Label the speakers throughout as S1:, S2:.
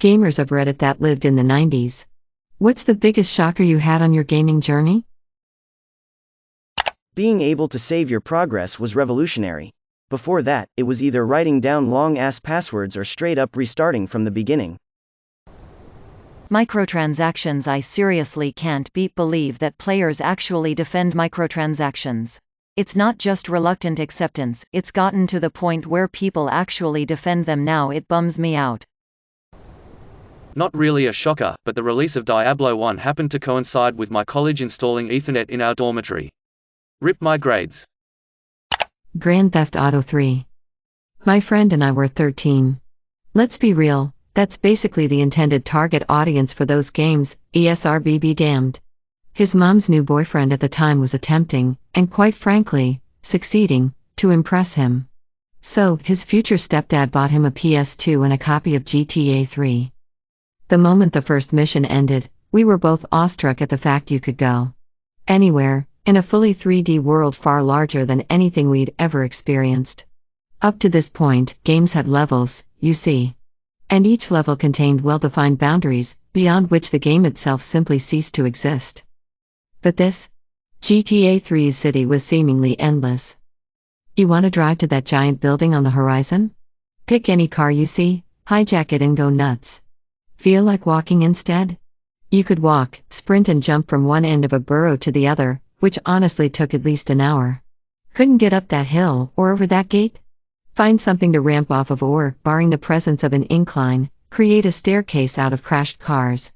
S1: Gamers of Reddit that lived in the 90s. What's the biggest shocker you had on your gaming journey?
S2: Being able to save your progress was revolutionary. Before that, it was either writing down long-ass passwords or straight up restarting from the beginning.
S3: Microtransactions. I seriously can't believe that players actually defend microtransactions. It's not just reluctant acceptance, it's gotten to the point where people actually defend them now. It bums me out.
S4: Not really a shocker, but the release of Diablo 1 happened to coincide with my college installing Ethernet in our dormitory. Rip my grades.
S1: Grand Theft Auto 3. My friend and I were 13. Let's be real, that's basically the intended target audience for those games, ESRB be damned. His mom's new boyfriend at the time was attempting, and quite frankly, succeeding, to impress him. So, his future stepdad bought him a PS2 and a copy of GTA 3. The moment the first mission ended, we were both awestruck at the fact you could go anywhere, in a fully 3D world far larger than anything we'd ever experienced. Up to this point, games had levels, you see. And each level contained well-defined boundaries, beyond which the game itself simply ceased to exist. But this, GTA 3's city was seemingly endless. You want to drive to that giant building on the horizon? Pick any car you see, hijack it and go nuts. Feel like walking instead? You could walk, sprint and jump from one end of a borough to the other, which honestly took at least an hour. Couldn't get up that hill or over that gate? Find something to ramp off of or, barring the presence of an incline, create a staircase out of crashed cars.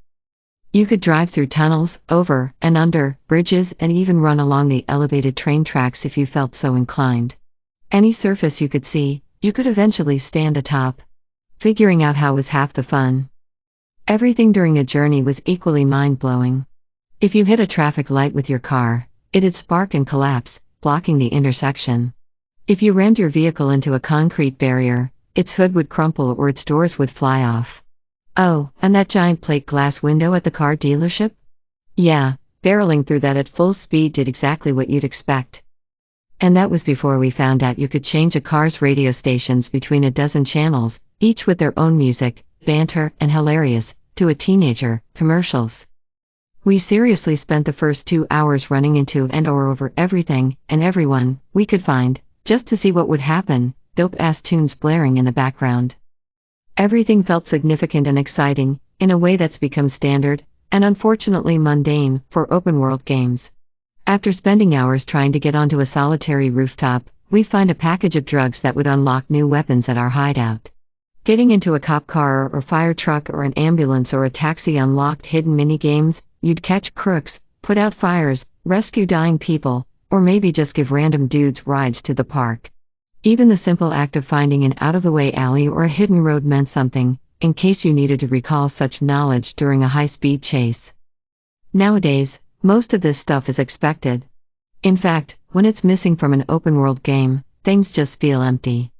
S1: You could drive through tunnels, over and under bridges, and even run along the elevated train tracks if you felt so inclined. Any surface you could see, you could eventually stand atop. Figuring out how was half the fun. Everything during a journey was equally mind-blowing. If you hit a traffic light with your car, it'd spark and collapse, blocking the intersection. If you rammed your vehicle into a concrete barrier, its hood would crumple or its doors would fly off. Oh, and that giant plate glass window at the car dealership? Yeah, barreling through that at full speed did exactly what you'd expect. And that was before we found out you could change a car's radio stations between a dozen channels, each with their own music, banter, and hilarious, to a teenager, commercials. We seriously spent the first 2 hours running into and or over everything and everyone we could find, just to see what would happen, dope-ass tunes blaring in the background. Everything felt significant and exciting, in a way that's become standard, and unfortunately mundane, for open-world games. After spending hours trying to get onto a solitary rooftop, we'd find a package of drugs that would unlock new weapons at our hideout. Getting into a cop car or fire truck or an ambulance or a taxi unlocked hidden mini-games. You'd catch crooks, put out fires, rescue dying people, or maybe just give random dudes rides to the park. Even the simple act of finding an out-of-the-way alley or a hidden road meant something, in case you needed to recall such knowledge during a high-speed chase. Nowadays, most of this stuff is expected. In fact, when it's missing from an open-world game, things just feel empty.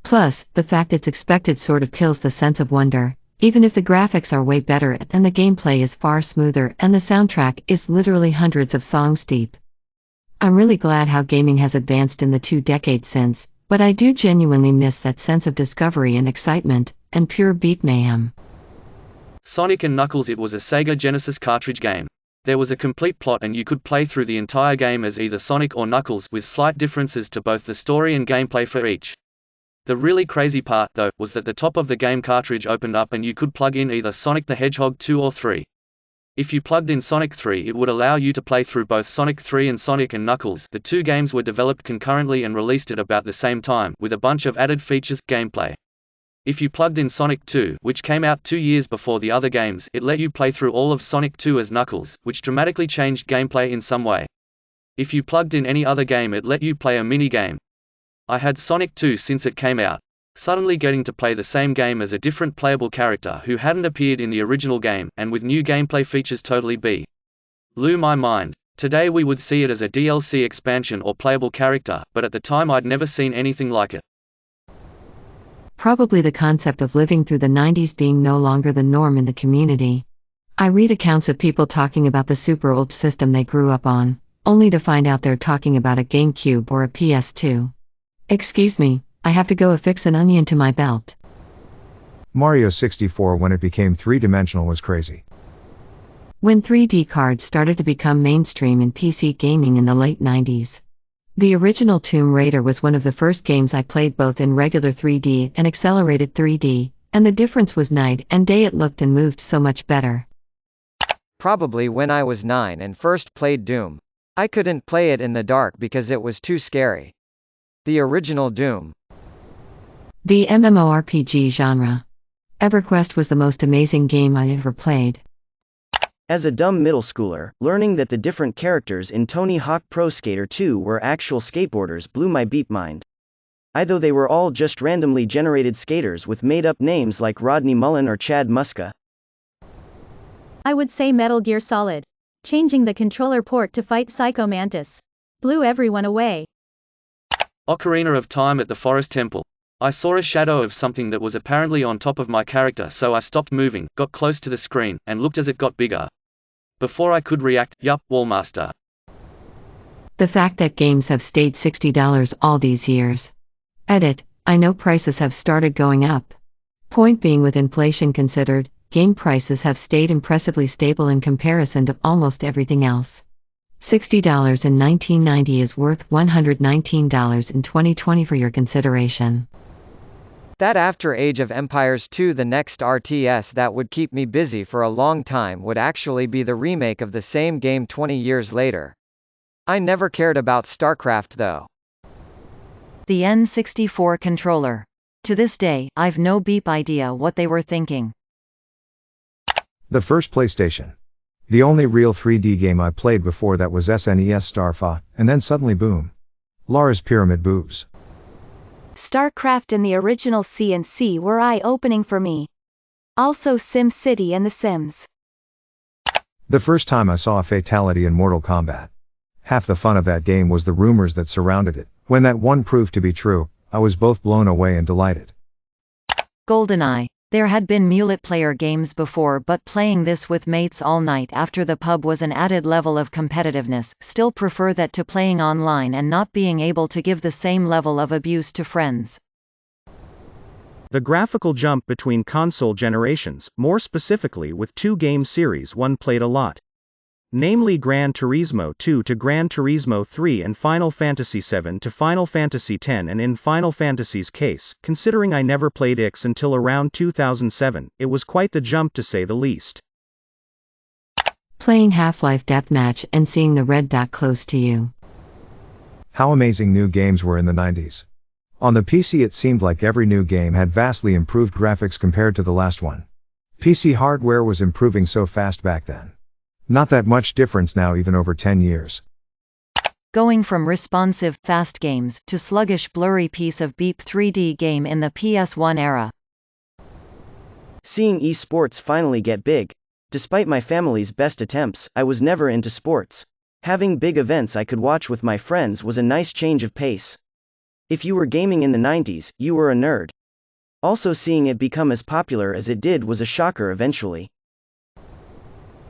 S1: Plus, the fact it's expected sort of kills the sense of wonder, even if the graphics are way better and the gameplay is far smoother and the soundtrack is literally hundreds of songs deep. I'm really glad how gaming has advanced in the 2 decades since, but I do genuinely miss that sense of discovery and excitement, and pure beat mayhem.
S4: Sonic & Knuckles. It was a Sega Genesis cartridge game. There was a complete plot and you could play through the entire game as either Sonic or Knuckles, with slight differences to both the story and gameplay for each. The really crazy part, though, was that the top of the game cartridge opened up and you could plug in either Sonic the Hedgehog 2 or 3. If you plugged in Sonic 3, it would allow you to play through both Sonic 3 and Sonic & Knuckles. The 2 games were developed concurrently and released at about the same time, with a bunch of added features, gameplay. If you plugged in Sonic 2, which came out 2 years before the other games, it let you play through all of Sonic 2 as Knuckles, which dramatically changed gameplay in some way. If you plugged in any other game, it let you play a mini-game. I had Sonic 2 since it came out. Suddenly getting to play the same game as a different playable character who hadn't appeared in the original game, and with new gameplay features totally blew my mind. Today we would see it as a DLC expansion or playable character, but at the time I'd never seen anything like it.
S1: Probably the concept of living through the 90s being no longer the norm in the community. I read accounts of people talking about the super old system they grew up on, only to find out they're talking about a GameCube or a PS2. Excuse me, I have to go affix an onion to my belt.
S5: Mario 64 when it became three-dimensional was crazy.
S1: When 3D cards started to become mainstream in PC gaming in the late 90s. The original Tomb Raider was one of the first games I played both in regular 3D and accelerated 3D, and the difference was night and day. It looked and moved so much better.
S6: Probably when I was 9 and first played Doom. I couldn't play it in the dark because it was too scary. The original Doom.
S1: The MMORPG genre. EverQuest was the most amazing game I ever played.
S2: As a dumb middle schooler, learning that the different characters in Tony Hawk Pro Skater 2 were actual skateboarders blew my beep mind. Though they were all just randomly generated skaters with made-up names like Rodney Mullen or Chad Muska.
S7: I would say Metal Gear Solid. Changing the controller port to fight Psycho Mantis blew everyone away.
S4: Ocarina of Time at the Forest Temple. I saw a shadow of something that was apparently on top of my character, so I stopped moving, got close to the screen, and looked as it got bigger. Before I could react, yup, Wallmaster.
S1: The fact that games have stayed $60 all these years. Edit, I know prices have started going up. Point being, with inflation considered, game prices have stayed impressively stable in comparison to almost everything else. $60 in 1990 is worth $119 in 2020 for your consideration.
S6: That after Age of Empires 2, the next RTS that would keep me busy for a long time would actually be the remake of the same game 20 years later. I never cared about StarCraft though.
S3: The N64 controller. To this day, I've no beep idea what they were thinking.
S5: The first PlayStation. The only real 3D game I played before that was SNES Starfa, and then suddenly boom. Lara's Pyramid Boobs.
S8: StarCraft and the original C&C were eye-opening for me. Also SimCity and The Sims.
S5: The first time I saw a fatality in Mortal Kombat. Half the fun of that game was the rumors that surrounded it. When that one proved to be true, I was both blown away and delighted.
S3: GoldenEye. There had been multiplayer games before, but playing this with mates all night after the pub was an added level of competitiveness. Still prefer that to playing online and not being able to give the same level of abuse to friends.
S9: The graphical jump between console generations, more specifically with two game series one played a lot. Namely Gran Turismo 2 to Gran Turismo 3 and Final Fantasy 7 to Final Fantasy 10, and in Final Fantasy's case, considering I never played X until around 2007, it was quite the jump to say the least.
S1: Playing Half-Life Deathmatch and seeing the red dot close to you.
S5: How amazing new games were in the 90s. On the PC it seemed like every new game had vastly improved graphics compared to the last one. PC hardware was improving so fast back then. Not that much difference now, even over 10 years.
S3: Going from responsive, fast games to sluggish, blurry piece of beep 3D game in the PS1 era.
S2: Seeing esports finally get big. Despite my family's best attempts, I was never into sports. Having big events I could watch with my friends was a nice change of pace. If you were gaming in the 90s, you were a nerd. Also, seeing it become as popular as it did was a shocker eventually.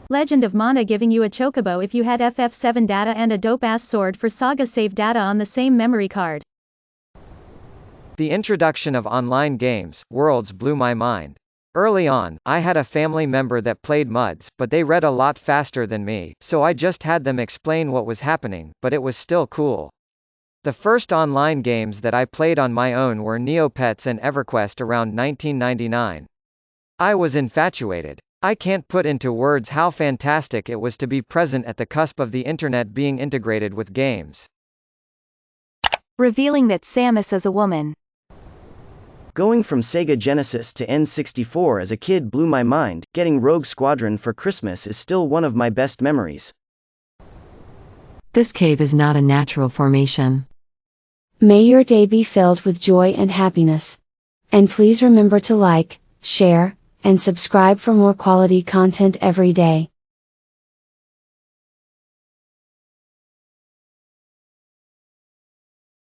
S7: Legend of Mana giving you a chocobo if you had FF7 data and a dope-ass sword for Saga save data on the same memory card.
S6: The introduction of online games, Worlds, blew my mind. Early on, I had a family member that played MUDs, but they read a lot faster than me, so I just had them explain what was happening, but it was still cool. The first online games that I played on my own were Neopets and EverQuest around 1999. I was infatuated. I can't put into words how fantastic it was to be present at the cusp of the internet being integrated with games.
S8: Revealing that Samus is a woman.
S2: Going from Sega Genesis to N64 as a kid blew my mind. Getting Rogue Squadron for Christmas is still one of my best memories.
S1: This cave is not a natural formation.
S10: May your day be filled with joy and happiness. And please remember to like, share, and subscribe for more quality content every day.